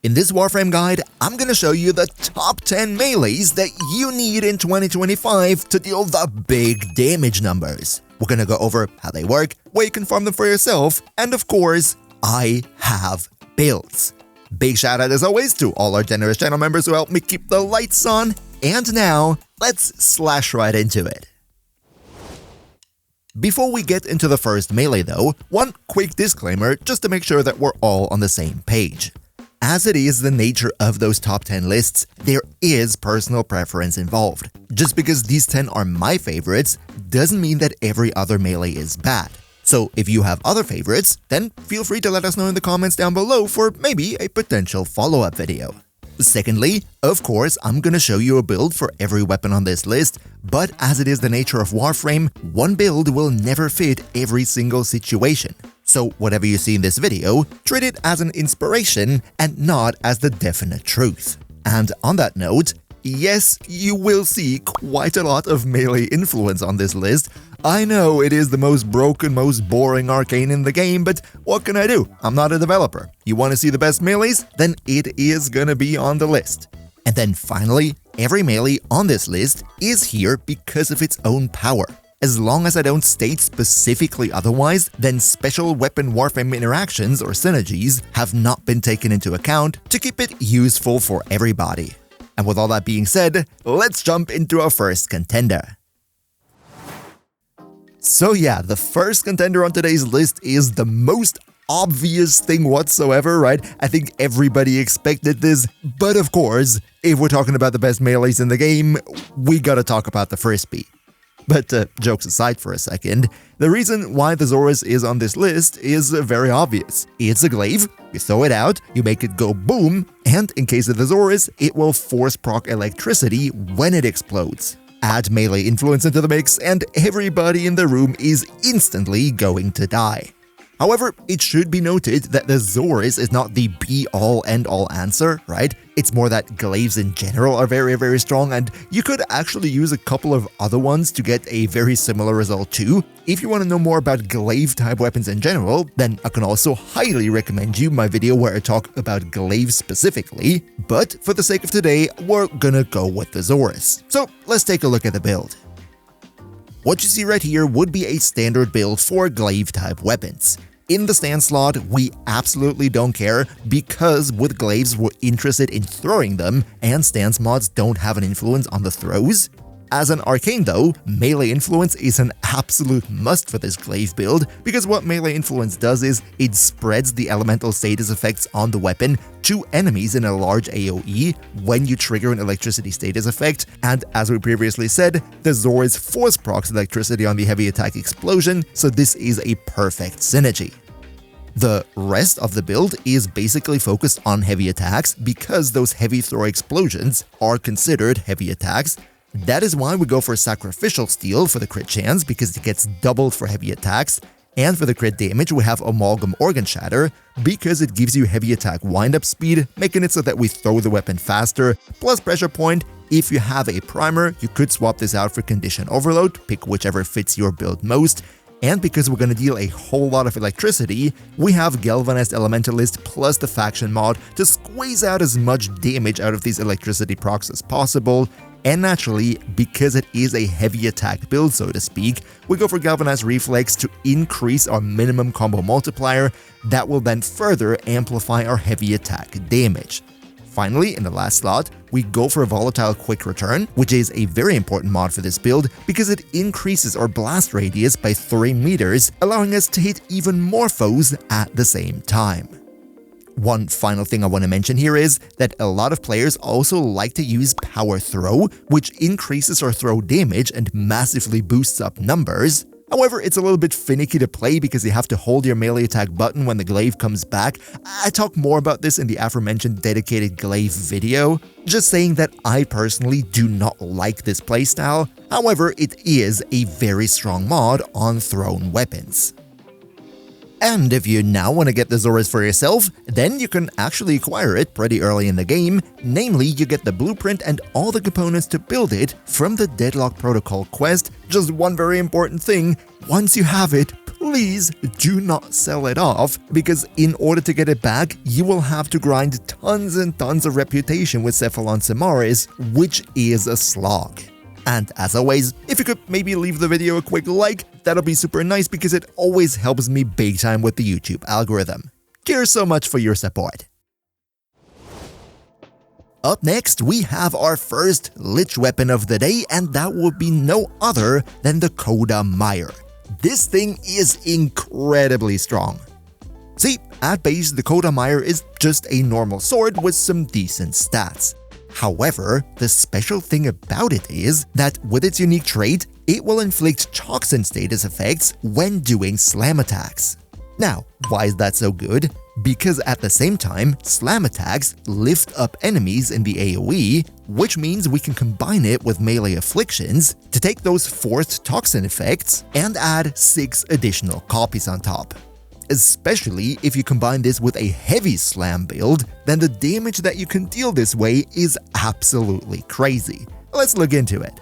In this Warframe guide, I'm gonna show you the top 10 melees that you need in 2025 to deal the big damage numbers. We're gonna go over how they work, where you can farm them for yourself, and of course, I have builds. Big shout out as always to all our generous channel members who help me keep the lights on, and now, let's slash right into it. Before we get into the first melee though, one quick disclaimer just to make sure that we're all on the same page. As it is the nature of those top 10 lists, there is personal preference involved. Just because these 10 are my favorites doesn't mean that every other melee is bad. So if you have other favorites, then feel free to let us know in the comments down below for maybe a potential follow-up video. Secondly, of course, I'm gonna show you a build for every weapon on this list, but as it is the nature of Warframe, one build will never fit every single situation. So whatever you see in this video, treat it as an inspiration and not as the definite truth. And on that note, yes, you will see quite a lot of melee influence on this list. I know it is the most broken, most boring arcane in the game, but what can I do? I'm not a developer. You want to see the best melees? Then it is gonna be on the list. And then finally, every melee on this list is here because of its own power. As long as I don't state specifically otherwise, then special weapon Warframe interactions or synergies have not been taken into account to keep it useful for everybody. And with all that being said, let's jump into our first contender. So yeah, the first contender on today's list is the most obvious thing whatsoever, right? I think everybody expected this, but of course, if we're talking about the best melees in the game, we gotta talk about the Frisbee. But jokes aside for a second, the reason why the Zorus is on this list is very obvious. It's a glaive, you throw it out, you make it go boom, and in case of the Zorus, it will force proc electricity when it explodes. Add melee influence into the mix, and everybody in the room is instantly going to die. However, it should be noted that the Zorus is not the be-all end-all answer, right? It's more that glaives in general are very, very strong, and you could actually use a couple of other ones to get a very similar result too. If you want to know more about glaive-type weapons in general, then I can also highly recommend you my video where I talk about glaives specifically, but for the sake of today, we're gonna go with the Zorus. So let's take a look at the build. What you see right here would be a standard build for glaive-type weapons. In the stand slot, we absolutely don't care because with glaives we're interested in throwing them and stance mods don't have an influence on the throws. As an arcane though, melee influence is an absolute must for this glaive build because what melee influence does is it spreads the elemental status effects on the weapon to enemies in a large AoE when you trigger an electricity status effect, and as we previously said, the Zorus force procs electricity on the heavy attack explosion, so this is a perfect synergy. The rest of the build is basically focused on heavy attacks because those heavy throw explosions are considered heavy attacks. That is why we go for Sacrificial Steel for the crit chance because it gets doubled for heavy attacks, and for the crit damage we have Amalgam Organ Shatter because it gives you heavy attack wind-up speed, making it so that we throw the weapon faster, plus Pressure Point. If you have a primer, you could swap this out for Condition Overload, pick whichever fits your build most. And because we're gonna deal a whole lot of electricity, we have Galvanized Elementalist plus the faction mod to squeeze out as much damage out of these electricity procs as possible. And naturally, because it is a heavy attack build so to speak, we go for Galvanized Reflex to increase our minimum combo multiplier that will then further amplify our heavy attack damage. Finally, in the last slot, we go for Volatile Quick Return, which is a very important mod for this build because it increases our blast radius by 3 meters, allowing us to hit even more foes at the same time. One final thing I want to mention here is that a lot of players also like to use Power Throw, which increases our throw damage and massively boosts up numbers. However, it's a little bit finicky to play because you have to hold your melee attack button when the glaive comes back. I talk more about this in the aforementioned dedicated glaive video. Just saying that I personally do not like this playstyle, however it is a very strong mod on thrown weapons. And if you now want to get the Zorus for yourself, then you can actually acquire it pretty early in the game, namely you get the blueprint and all the components to build it from the Deadlock Protocol quest. Just one very important thing, once you have it, please do not sell it off, because in order to get it back, you will have to grind tons and tons of reputation with Cephalon Samaris, which is a slog. And as always, if you could maybe leave the video a quick like, that'll be super nice because it always helps me big time with the YouTube algorithm. Cheers so much for your support. Up next, we have our first Lich weapon of the day, and that would be no other than the KnightmareFrame. This thing is incredibly strong. See, at base, the KnightmareFrame is just a normal sword with some decent stats. However, the special thing about it is that with its unique trait, it will inflict toxin status effects when doing slam attacks. Now, why is that so good? Because at the same time, slam attacks lift up enemies in the AoE, which means we can combine it with melee afflictions to take those forced toxin effects and add 6 additional copies on top. Especially if you combine this with a heavy slam build, then the damage that you can deal this way is absolutely crazy. Let's look into it.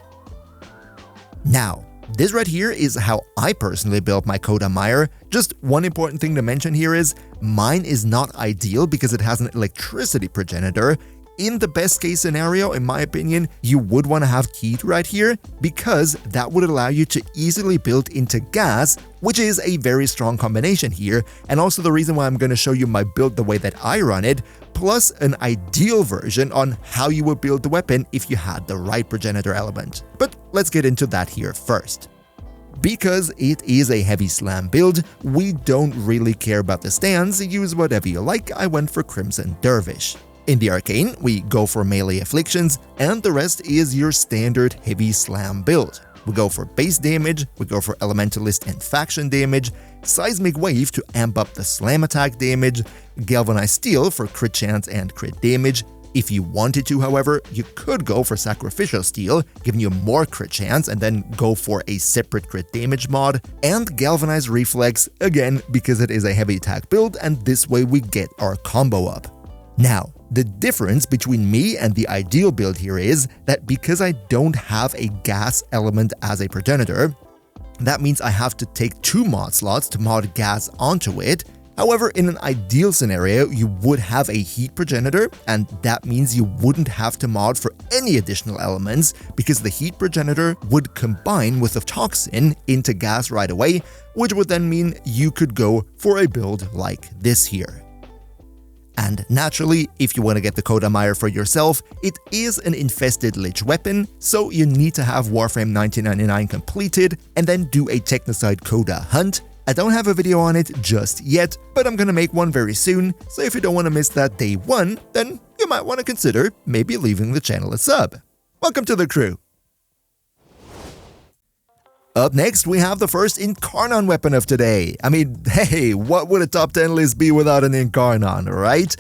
Now, this right here is how I personally built my KnightmareFrame. Just one important thing to mention here is, mine is not ideal because it has an electricity progenitor. In the best case scenario, in my opinion, you would want to have heat right here, because that would allow you to easily build into gas, which is a very strong combination here, and also the reason why I'm going to show you my build the way that I run it, plus an ideal version on how you would build the weapon if you had the right progenitor element. But let's get into that here first. Because it is a heavy slam build, we don't really care about the stands, use whatever you like. I went for Crimson Dervish. In the Arcane, we go for melee afflictions, and the rest is your standard heavy slam build. We go for base damage, we go for elementalist and faction damage, seismic wave to amp up the slam attack damage, galvanized steel for crit chance and crit damage. If you wanted to, however, you could go for sacrificial steel, giving you more crit chance, and then go for a separate crit damage mod, and galvanized reflex, again because it is a heavy attack build, and this way we get our combo up. Now, the difference between me and the ideal build here is that because I don't have a gas element as a progenitor, that means I have to take 2 mod slots to mod gas onto it. However, in an ideal scenario, you would have a heat progenitor, and that means you wouldn't have to mod for any additional elements because the heat progenitor would combine with the toxin into gas right away, which would then mean you could go for a build like this here. And naturally, if you want to get the KnightmareFrame for yourself, it is an infested Lich weapon, so you need to have Warframe 1999 completed and then do a Technocide Coda hunt. I don't have a video on it just yet, but I'm gonna make one very soon, so if you don't want to miss that day 1, then you might want to consider maybe leaving the channel a sub. Welcome to the crew! Up next, we have the first Incarnon weapon of today. I mean, hey, what would a top 10 list be without an Incarnon, right?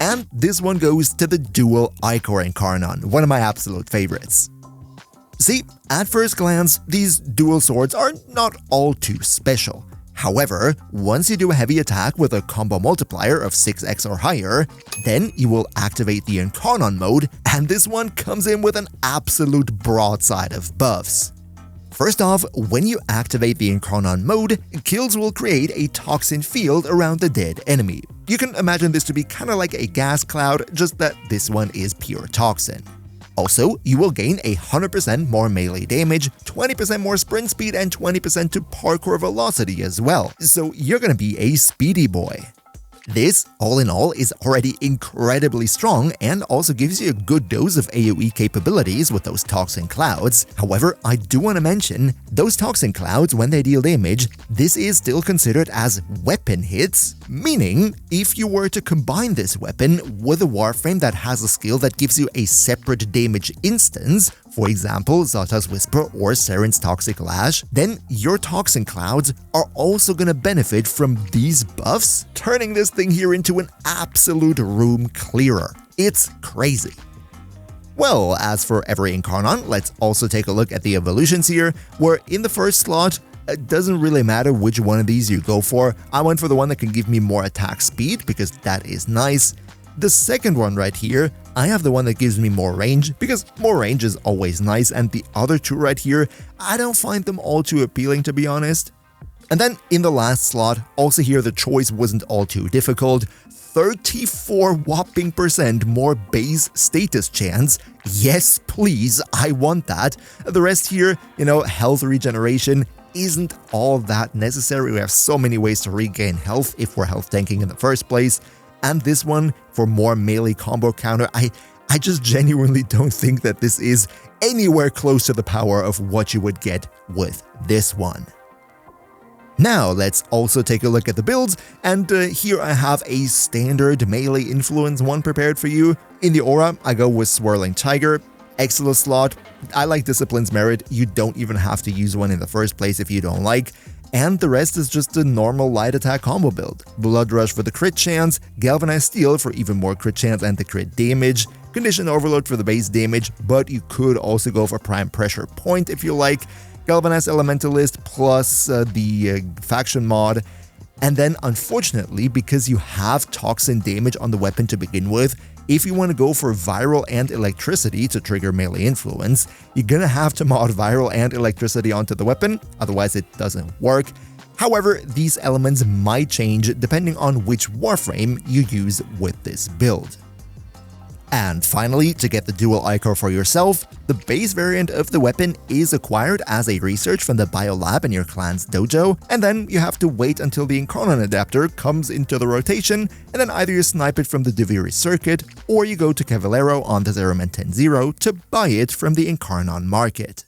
And this one goes to the dual Ichor Incarnon, one of my absolute favorites. See, at first glance, these dual swords are not all too special. However, once you do a heavy attack with a combo multiplier of 6x or higher, then you will activate the Incarnon mode, and this one comes in with an absolute broadside of buffs. First off, when you activate the Incarnon mode, kills will create a toxin field around the dead enemy. You can imagine this to be kinda like a gas cloud, just that this one is pure toxin. Also, you will gain 100% more melee damage, 20% more sprint speed, and 20% to parkour velocity as well, so you're gonna be a speedy boy. This, all in all, is already incredibly strong and also gives you a good dose of AoE capabilities with those toxin clouds. However, I do want to mention, those toxin clouds, when they deal damage, this is still considered as weapon hits, meaning if you were to combine this weapon with a Warframe that has a skill that gives you a separate damage instance, for example, Zata's Whisper or Seren's Toxic Lash, then your toxin clouds are also gonna benefit from these buffs, turning this thing here into an absolute room clearer. It's crazy. Well, as for every Incarnon, let's also take a look at the evolutions here, where in the first slot, it doesn't really matter which one of these you go for. I went for the one that can give me more attack speed because that is nice. The second one right here, I have the one that gives me more range, because more range is always nice, and the other two right here, I don't find them all too appealing, to be honest. And then in the last slot, also here the choice wasn't all too difficult. 34 whopping % more base status chance. Yes, please, I want that. The rest here, health regeneration isn't all that necessary. We have so many ways to regain health if we're health tanking in the first place. And this one, for more melee combo counter, I just genuinely don't think that this is anywhere close to the power of what you would get with this one. Now let's also take a look at the builds, and here I have a standard melee influence one prepared for you. In the aura, I go with Swirling Tiger. Excellent slot. I like Discipline's Merit. You don't even have to use one in the first place if you don't like. And the rest is just a normal light attack combo build. Blood Rush for the crit chance, Galvanized Steel for even more crit chance and the crit damage, Condition Overload for the base damage, but you could also go for Prime Pressure Point if you like, Galvanized Elementalist plus the faction mod. And then unfortunately, because you have toxin damage on the weapon to begin with, if you want to go for Viral and Electricity to trigger melee influence, you're gonna have to mod Viral and Electricity onto the weapon, otherwise it doesn't work. However, these elements might change depending on which Warframe you use with this build. And finally, to get the dual Ichor for yourself, the base variant of the weapon is acquired as a research from the biolab in your clan's dojo, and then you have to wait until the Incarnon adapter comes into the rotation, and then either you snipe it from the Diviri circuit, or you go to Cavallero on the Zeroman 10-0 to buy it from the Incarnon market.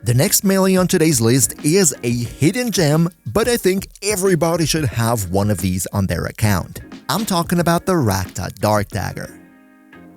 The next melee on today's list is a hidden gem, but I think everybody should have one of these on their account. I'm talking about the Rakta Dark Dagger.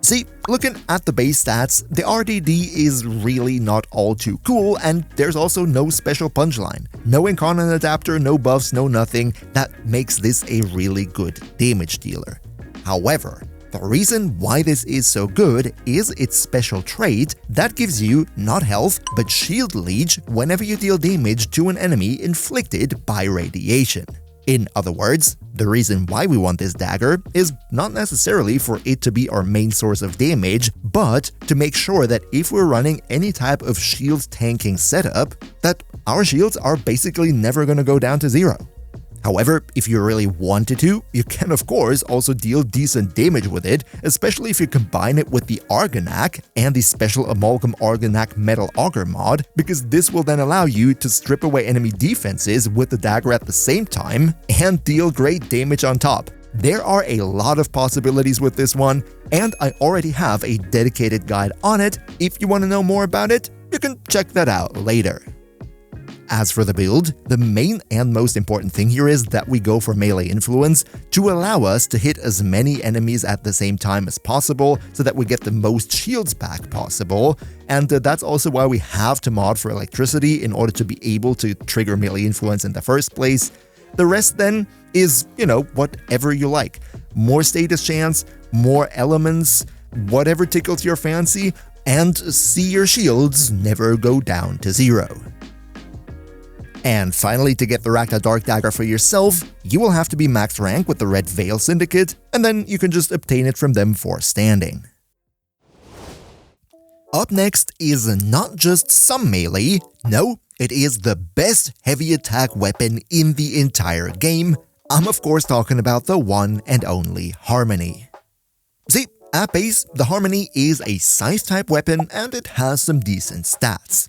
See, looking at the base stats, the RDD is really not all too cool, and there's also no special punchline. No Incarnon adapter, no buffs, no nothing. That makes this a really good damage dealer. However, the reason why this is so good is its special trait that gives you not health, but shield leech whenever you deal damage to an enemy inflicted by radiation. In other words, the reason why we want this dagger is not necessarily for it to be our main source of damage, but to make sure that if we're running any type of shield tanking setup, that our shields are basically never gonna go down to 0. However, if you really wanted to, you can of course also deal decent damage with it, especially if you combine it with the Argonac and the Special Amalgam Argonac Metal Auger mod, because this will then allow you to strip away enemy defenses with the dagger at the same time and deal great damage on top. There are a lot of possibilities with this one, and I already have a dedicated guide on it. If you want to know more about it, you can check that out later. As for the build, the main and most important thing here is that we go for melee influence to allow us to hit as many enemies at the same time as possible so that we get the most shields back possible, and that's also why we have to mod for electricity in order to be able to trigger melee influence in the first place. The rest then is, whatever you like. More status chance, more elements, whatever tickles your fancy, and see your shields never go down to 0. And finally, to get the Rakta Dark Dagger for yourself, you will have to be max rank with the Red Veil Syndicate, and then you can just obtain it from them for standing. Up next is not just some melee, no, it is the best heavy attack weapon in the entire game. I'm of course talking about the one and only Harmony. See, at base, the Harmony is a scythe-type weapon and it has some decent stats.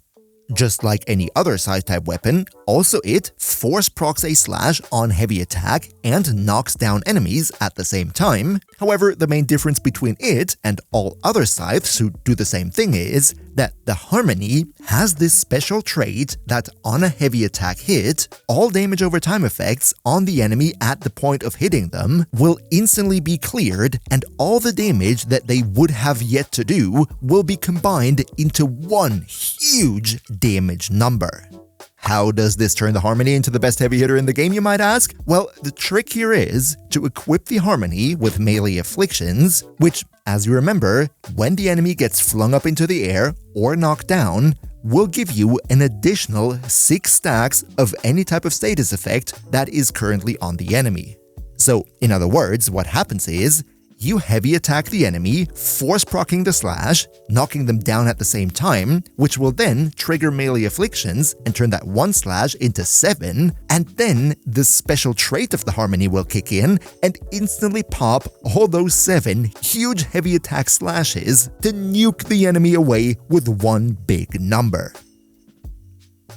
Just like any other scythe-type weapon, also it force procs a slash on heavy attack and knocks down enemies at the same time. However, the main difference between it and all other scythes who do the same thing is that the Harmony has this special trait that on a heavy attack hit, all damage over time effects on the enemy at the point of hitting them will instantly be cleared, and all the damage that they would have yet to do will be combined into one huge damage number. How does this turn the Harmony into the best heavy hitter in the game, you might ask? Well, the trick here is to equip the Harmony with melee afflictions, which, as you remember, when the enemy gets flung up into the air or knocked down, will give you an additional 6 stacks of any type of status effect that is currently on the enemy. So, in other words, what happens is, you heavy attack the enemy, force proccing the slash, knocking them down at the same time, which will then trigger melee afflictions and turn that 1 slash into 7, and then the special trait of the Harmony will kick in and instantly pop all those 7 huge heavy attack slashes to nuke the enemy away with one big number.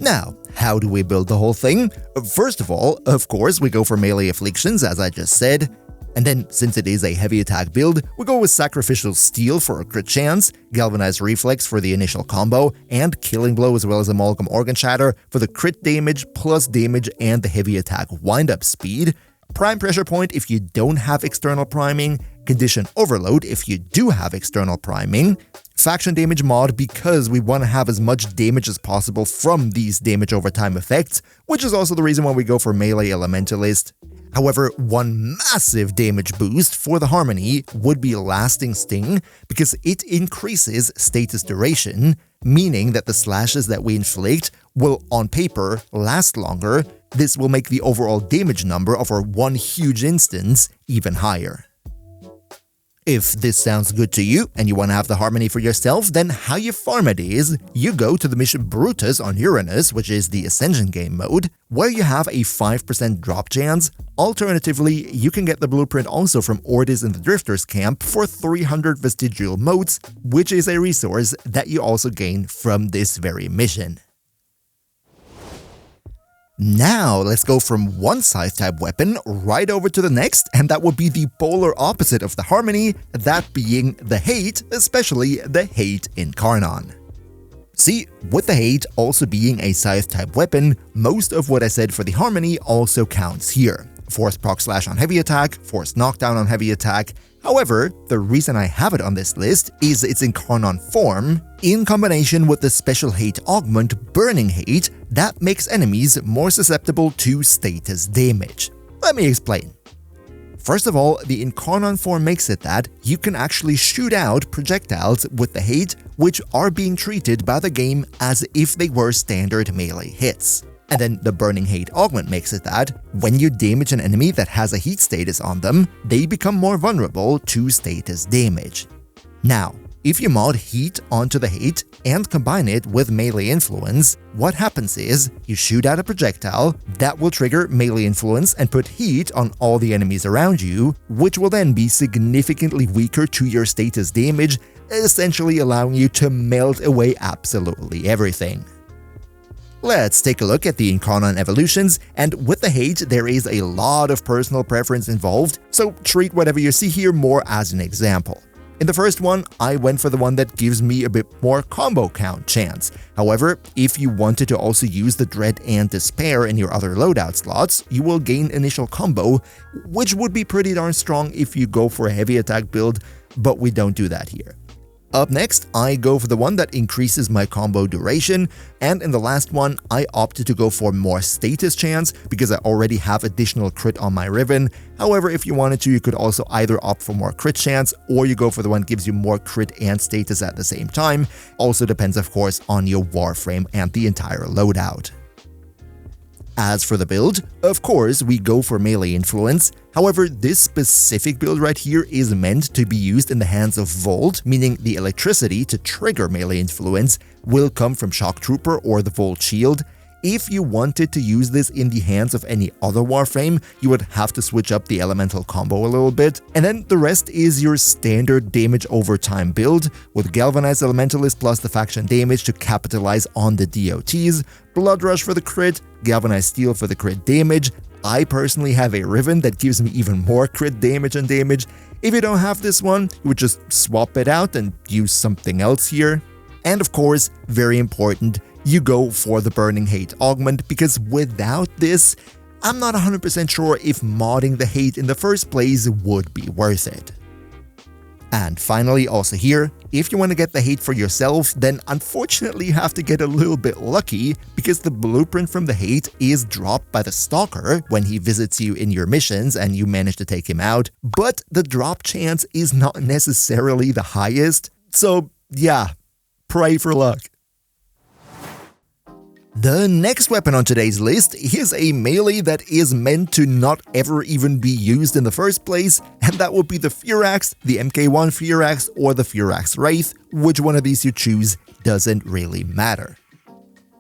Now, how do we build the whole thing? First of all, of course, we go for melee afflictions, as I just said. And then, since it is a heavy attack build, we go with Sacrificial Steel for a crit chance, Galvanized Reflex for the initial combo, and Killing Blow as well as Amalgam Organ Shatter for the crit damage plus damage and the heavy attack wind-up speed, Prime Pressure Point if you don't have external priming, Condition Overload if you do have external priming, Faction Damage Mod because we want to have as much damage as possible from these damage over time effects, which is also the reason why we go for Melee Elementalist. However, one massive damage boost for the Harmony would be Lasting Sting because it increases status duration, meaning that the slashes that we inflict will, on paper, last longer. This will make the overall damage number of our one huge instance even higher. If this sounds good to you and you want to have the Harmony for yourself, then how you farm it is, you go to the mission Brutus on Uranus, which is the Ascension game mode, where you have a 5% drop chance. Alternatively, you can get the blueprint also from Ordis in the Drifters camp for 300 vestigial motes, which is a resource that you also gain from this very mission. Now, let's go from one Scythe-type weapon right over to the next, and that would be the polar opposite of the Harmony, that being the Hate, especially the Hate Incarnon. See, with the Hate also being a Scythe-type weapon, most of what I said for the Harmony also counts here. Force proc slash on heavy attack, force knockdown on heavy attack. However, the reason I have it on this list is its Incarnon form, in combination with the special hate augment Burning Hate that makes enemies more susceptible to status damage. Let me explain. First of all, the Incarnon form makes it that you can actually shoot out projectiles with the hate which are being treated by the game as if they were standard melee hits. And then the Burning Hate augment makes it that when you damage an enemy that has a heat status on them, they become more vulnerable to status damage. Now, if you mod heat onto the hate and combine it with melee influence, what happens is you shoot out a projectile that will trigger melee influence and put heat on all the enemies around you, which will then be significantly weaker to your status damage, essentially allowing you to melt away absolutely everything. Let's take a look at the Incarnon evolutions, and with the hate there is a lot of personal preference involved, so treat whatever you see here more as an example. In the first one, I went for the one that gives me a bit more combo count chance. However, if you wanted to also use the Dread and Despair in your other loadout slots, you will gain initial combo, which would be pretty darn strong if you go for a heavy attack build, but we don't do that here. Up next, I go for the one that increases my combo duration, and in the last one, I opted to go for more status chance because I already have additional crit on my Riven. However, if you wanted to, you could also either opt for more crit chance, or you go for the one that gives you more crit and status at the same time. Also depends, of course, on your Warframe and the entire loadout. As for the build, of course, we go for melee influence. However, this specific build right here is meant to be used in the hands of Volt, meaning the electricity to trigger melee influence will come from Shock Trooper or the Volt Shield. If you wanted to use this in the hands of any other Warframe, you would have to switch up the elemental combo a little bit, and then the rest is your standard damage over time build, with Galvanized Elementalist plus the faction damage to capitalize on the DOTs, Blood Rush for the crit, Galvanized Steel for the crit damage. I personally have a Riven that gives me even more crit damage and damage. If you don't have this one, you would just swap it out and use something else here. And of course, very important, you go for the Burning Hate augment, because without this, I'm not 100% sure if modding the hate in the first place would be worth it. And finally, also here, if you want to get the hate for yourself, then unfortunately you have to get a little bit lucky, because the blueprint from the hate is dropped by the Stalker when he visits you in your missions and you manage to take him out, but the drop chance is not necessarily the highest, so yeah, pray for luck. The next weapon on today's list is a melee that is meant to not ever even be used in the first place, and that would be the Fear Axe, the MK1 Fear Axe, or the Fear Axe Wraith. Which one of these you choose doesn't really matter.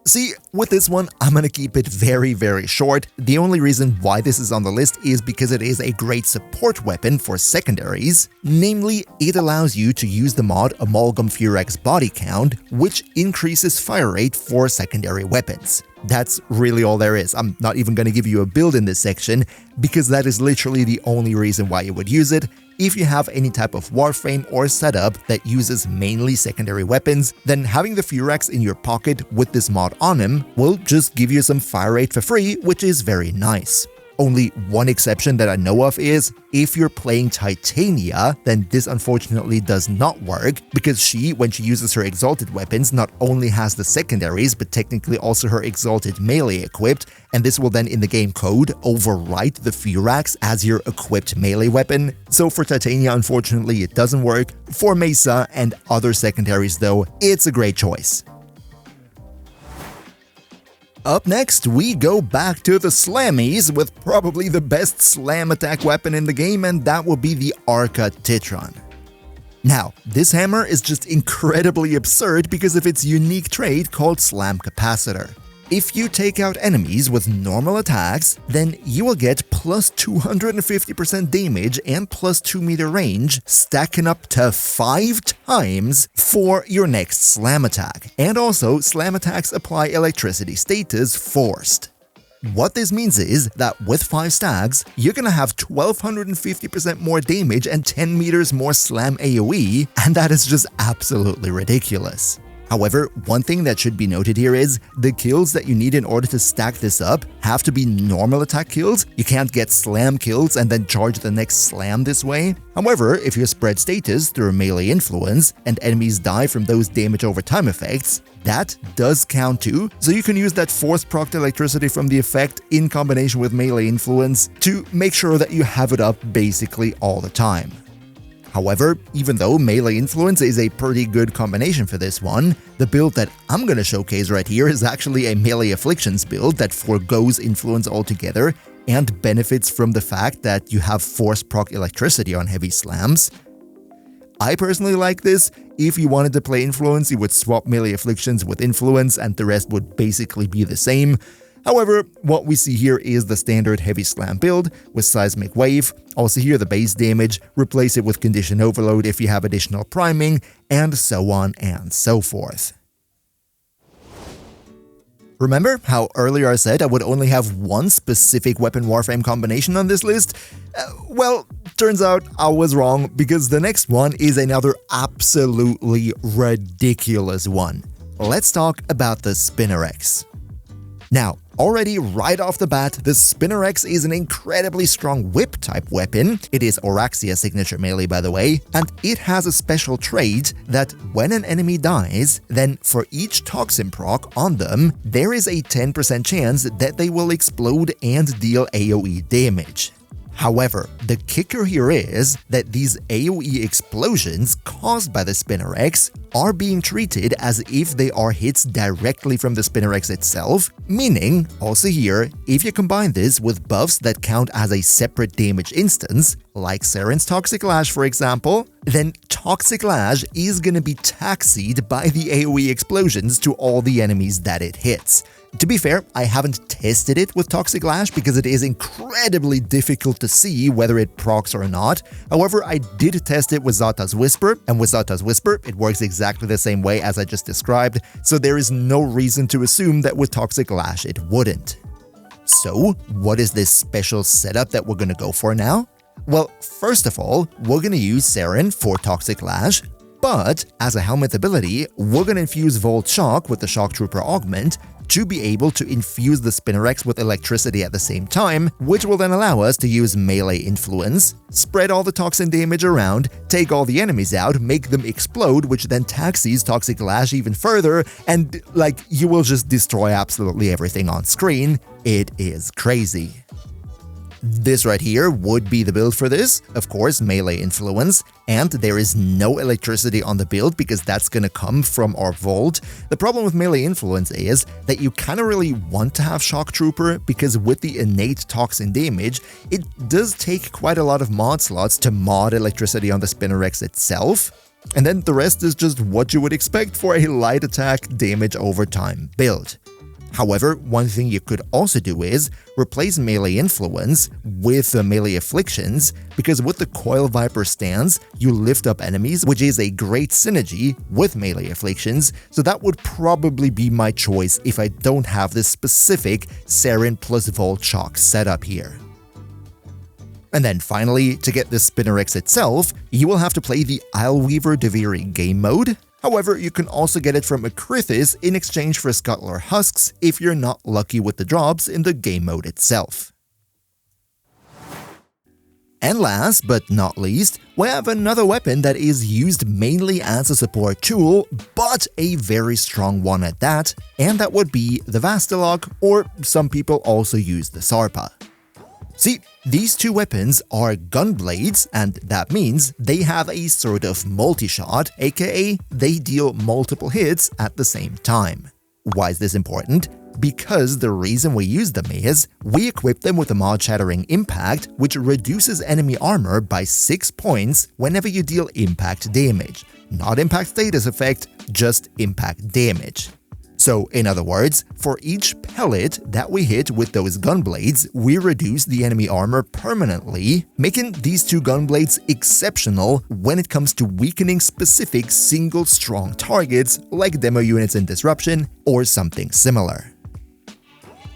See, with this one, I'm gonna keep it very, very short. The only reason why this is on the list is because it is a great support weapon for secondaries. Namely, it allows you to use the mod Amalgam Fear Axe Body Count, which increases fire rate for secondary weapons. That's really all there is. I'm not even gonna give you a build in this section, because that is literally the only reason why you would use it. If you have any type of Warframe or setup that uses mainly secondary weapons, then having the Fear Axe in your pocket with this mod on him will just give you some fire rate for free, which is very nice. Only one exception that I know of is, if you're playing Titania, then this unfortunately does not work, because she, when she uses her exalted weapons, not only has the secondaries, but technically also her exalted melee equipped, and this will then in the game code overwrite the Fear Axe as your equipped melee weapon. So for Titania, unfortunately, it doesn't work. For Mesa and other secondaries though, it's a great choice. Up next, we go back to the Slammies with probably the best slam attack weapon in the game, and that will be the Arca Titron. Now, this hammer is just incredibly absurd because of its unique trait called Slam Capacitor. If you take out enemies with normal attacks, then you will get plus 250% damage and plus 2 meter range, stacking up to 5 times for your next slam attack. And also, slam attacks apply electricity status forced. What this means is that with 5 stacks, you're gonna have 1250% more damage and 10 meters more slam AoE, and that is just absolutely ridiculous. However, one thing that should be noted here is the kills that you need in order to stack this up have to be normal attack kills. You can't get slam kills and then charge the next slam this way. However, if you spread status through melee influence and enemies die from those damage over time effects, that does count too, so you can use that force proc electricity from the effect in combination with melee influence to make sure that you have it up basically all the time. However, even though melee influence is a pretty good combination for this one, the build that I'm gonna showcase right here is actually a melee afflictions build that forgoes influence altogether and benefits from the fact that you have force proc electricity on heavy slams. I personally like this. If you wanted to play influence, you would swap melee afflictions with influence and the rest would basically be the same. However, what we see here is the standard heavy slam build with seismic wave. Also here the base damage, replace it with condition overload if you have additional priming, and so on and so forth. Remember how earlier I said I would only have one specific weapon Warframe combination on this list? Well, turns out I was wrong, because the next one is another absolutely ridiculous one. Let's talk about the Spinner X. Now, already right off the bat, the Spinner X is an incredibly strong whip-type weapon. It is Auraxia's signature melee, by the way, and it has a special trait that when an enemy dies, then for each toxin proc on them, there is a 10% chance that they will explode and deal AoE damage. However, the kicker here is that these AoE explosions caused by the Spinner X are being treated as if they are hits directly from the Spinner X itself, meaning, also here, if you combine this with buffs that count as a separate damage instance, like Saren's Toxic Lash for example, then Toxic Lash is gonna be taxied by the AoE explosions to all the enemies that it hits. To be fair, I haven't tested it with Toxic Lash because it is incredibly difficult to see whether it procs or not. However, I did test it with Zata's Whisper, and with Zata's Whisper, it works exactly the same way as I just described, so there is no reason to assume that with Toxic Lash it wouldn't. So, what is this special setup that we're gonna go for now? Well, first of all, we're gonna use Saren for Toxic Lash, but as a helmet ability, we're gonna infuse Volt Shock with the Shock Trooper Augment to be able to infuse the Spinner X with electricity at the same time, which will then allow us to use melee influence, spread all the toxin damage around, take all the enemies out, make them explode, which then taxis Toxic Lash even further, and you will just destroy absolutely everything on screen. It is crazy. This right here would be the build for this, of course, melee influence, and there is no electricity on the build because that's gonna come from our vault. The problem with melee influence is that you kinda really want to have Shock Trooper because with the innate toxin damage, it does take quite a lot of mod slots to mod electricity on the Spinnerex itself, and then the rest is just what you would expect for a light attack damage over time build. However, one thing you could also do is replace melee influence with melee afflictions, because with the Coil Viper stance, you lift up enemies, which is a great synergy with melee afflictions, so that would probably be my choice if I don't have this specific Saren plus Volt Shock setup here. And then finally, to get the Spinnerex itself, you will have to play the Isleweaver Deviri game mode. However, you can also get it from Akrithis in exchange for Scuttler Husks if you're not lucky with the drops in the game mode itself. And last but not least, we have another weapon that is used mainly as a support tool, but a very strong one at that, and that would be the Vastalok, or some people also use the Sarpa. See, these two weapons are gun blades, and that means they have a sort of multi-shot, aka they deal multiple hits at the same time. Why is this important? Because the reason we use them is, we equip them with a mod-shattering impact, which reduces enemy armor by 6 points whenever you deal impact damage. Not impact status effect, just impact damage. So, in other words, for each pellet that we hit with those gun blades, we reduce the enemy armor permanently, making these two gun blades exceptional when it comes to weakening specific single strong targets like demo units in Disruption or something similar.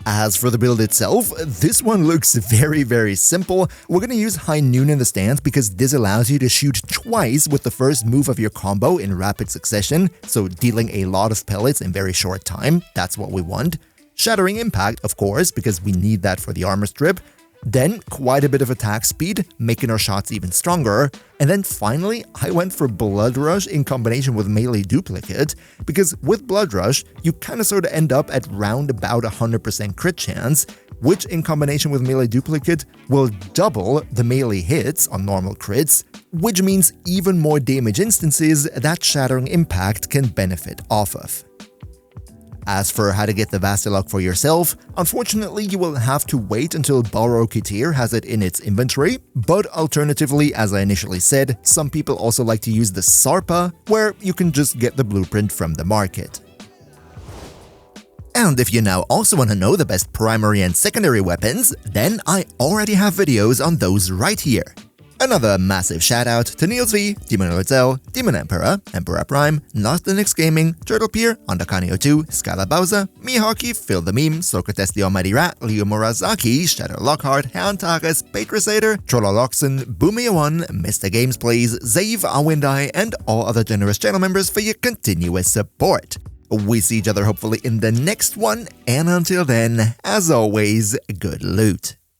As for the build itself, this one looks very simple. We're gonna use High Noon in the stance because this allows you to shoot twice with the first move of your combo in rapid succession, so dealing a lot of pellets in very short time, that's what we want. Shattering Impact, of course, because we need that for the armor strip. Then quite a bit of attack speed, making our shots even stronger. And then finally, I went for Blood Rush in combination with Melee Duplicate, because with Blood Rush, you kinda sorta end up at round about 100% crit chance, which in combination with Melee Duplicate will double the melee hits on normal crits, which means even more damage instances that Shattering Impact can benefit off of. As for how to get the Vastalok for yourself, unfortunately you will have to wait until Balrog Kitir has it in its inventory, but alternatively, as I initially said, some people also like to use the Sarpa, where you can just get the blueprint from the market. And if you now also want to know the best primary and secondary weapons, then I already have videos on those right here. Another massive shout out to Niels V, Demon Lorzel, Demon Emperor, Emperor Prime, Nostalix Gaming, Turtle Pier, Undercanio2, Skylar Bowser, Mihawk, Phil the Meme, Socrates the Almighty Rat, Leo Morazaki, Shadow Lockhart, Hound Tagas, Bait Crusader, Trolloloxen, Boomia1, Mr. Games Plays, Zave, Awindai, and all other generous channel members for your continuous support. We see each other hopefully in the next one, and until then, as always, good loot.